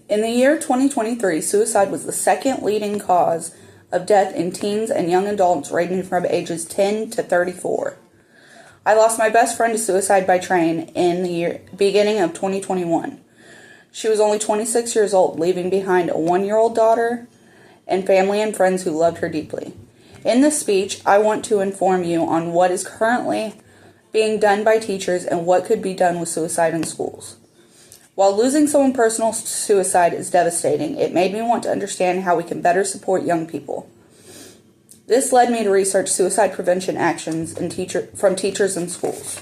In the year 2023, suicide was the second leading cause of death in teens and young adults ranging from ages 10 to 34. I lost my best friend to suicide by train in the beginning of 2021. She was only 26 years old, leaving behind a 1-year-old daughter and family and friends who loved her deeply. In this speech, I want to inform you on what is currently being done by teachers and what could be done with suicide in schools. While losing someone personal to suicide is devastating, it made me want to understand how we can better support young people. This led me to research suicide prevention actions from teachers in schools.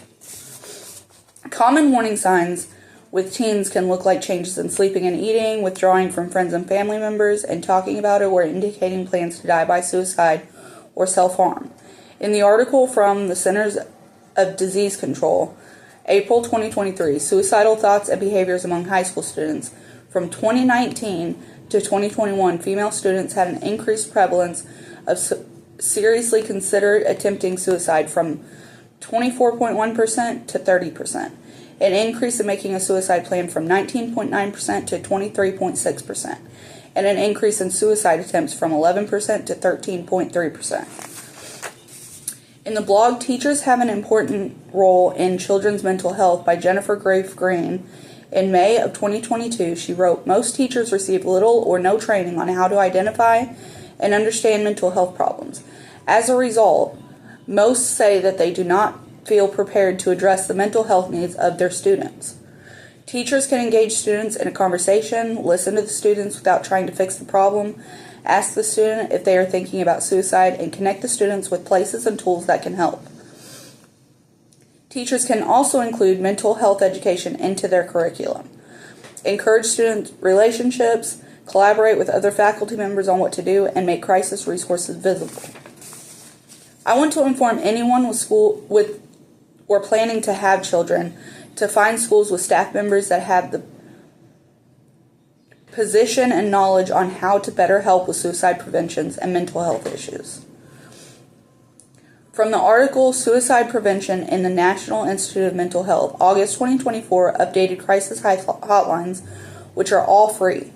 Common warning signs with teens can look like changes in sleeping and eating, withdrawing from friends and family members, and talking about it or indicating plans to die by suicide or self-harm. In the article from the Centers of Disease Control, April 2023, Suicidal Thoughts and Behaviors Among High School Students, from 2019 to 2021, female students had an increased prevalence of seriously considered attempting suicide from 24.1% to 30%. An increase in making a suicide plan from 19.9% to 23.6%, and an increase in suicide attempts from 11% to 13.3%. In the blog Teachers Have an Important Role in Children's Mental Health by Jennifer Grafe Green, in May of 2022, she wrote, "Most teachers receive little or no training on how to identify and understand mental health problems. As a result, most say that they do not feel prepared to address the mental health needs of their students. Teachers can engage students in a conversation, listen to the students without trying to fix the problem, ask the student if they are thinking about suicide, and connect the students with places and tools that can help. Teachers can also include mental health education into their curriculum. Encourage student relationships, collaborate with other faculty members on what to do, and make crisis resources visible." I want to inform anyone with or planning to have children to find schools with staff members that have the position and knowledge on how to better help with suicide preventions and mental health issues. From the article Suicide Prevention in the National Institute of Mental Health, August 2024, updated crisis hotlines, which are all free.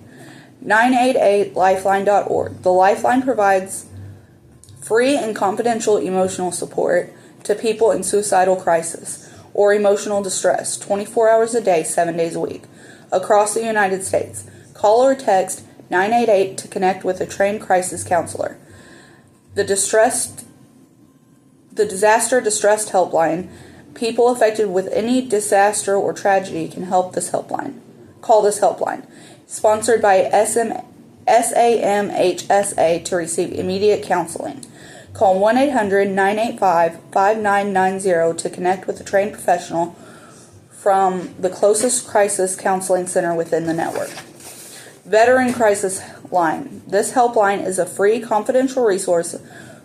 988lifeline.org. The Lifeline provides free and confidential emotional support to people in suicidal crisis or emotional distress 24 hours a day, 7 days a week, across the United States. Call or text 988 to connect with a trained crisis counselor. The Disaster Distress Helpline. People affected with any disaster or tragedy can help this helpline. Call this helpline. Sponsored by SAMHSA to receive immediate counseling. Call 1-800-985-5990 to connect with a trained professional from the closest crisis counseling center within the network. Veteran Crisis Line. This helpline is a free, confidential resource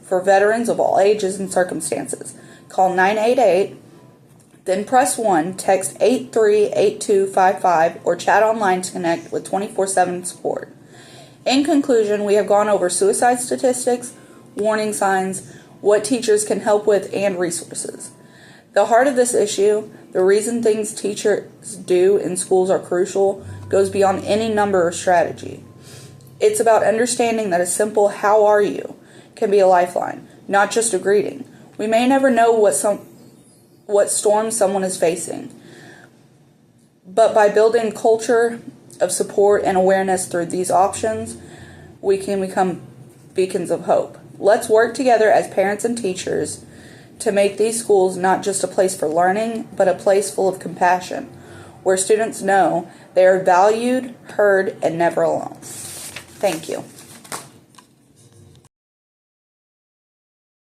for veterans of all ages and circumstances. Call 988, then press 1, text 838255, or chat online to connect with 24/7 support. In conclusion, we have gone over suicide statistics, warning signs, what teachers can help with, and resources. The heart of this issue, the reason things teachers do in schools are crucial, goes beyond any number or strategy. It's about understanding that a simple "how are you" can be a lifeline, not just a greeting. We may never know what storm someone is facing, but by building culture of support and awareness through these options, we can become beacons of hope. Let's work together as parents and teachers to make these schools not just a place for learning, but a place full of compassion, where students know they are valued, heard, and never alone. Thank you.